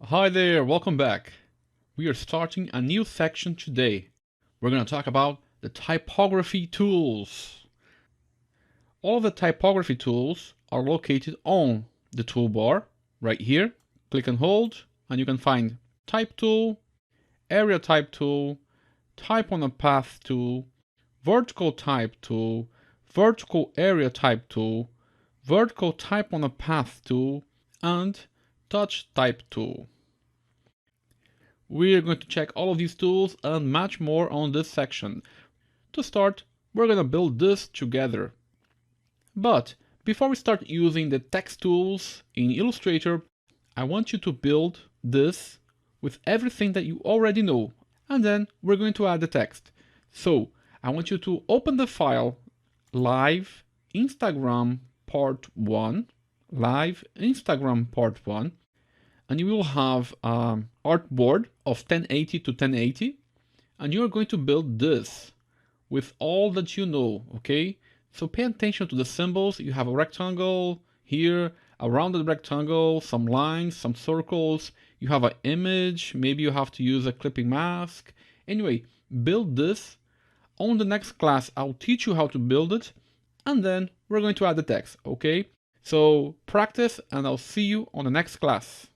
Hi there, welcome back. We are starting a new section today. We're going to talk about the typography tools. All of the typography tools are located on the toolbar right here. Click and hold, and you can find Type tool, Area Type tool, Type on a Path tool, Vertical Type tool, Vertical Area Type tool, Vertical Type on a Path tool, and Touch Type tool. We're going to check all of these tools and much more on this section. To start, we're going to build this together. But before we start using the text tools in Illustrator, I want you to build this with everything that you already know. And then we're going to add the text. So I want you to open the file live Instagram part 1, live Instagram part 1, and you will have an artboard of 1080 to 1080, and you're going to build this with all that you know, okay? So pay attention to the symbols. You have a rectangle here, a rounded rectangle, some lines, some circles. You have an image, maybe you have to use a clipping mask. Anyway, build this. On the next class, I'll teach you how to build it, and then we're going to add the text, okay? So practice, and I'll see you on the next class.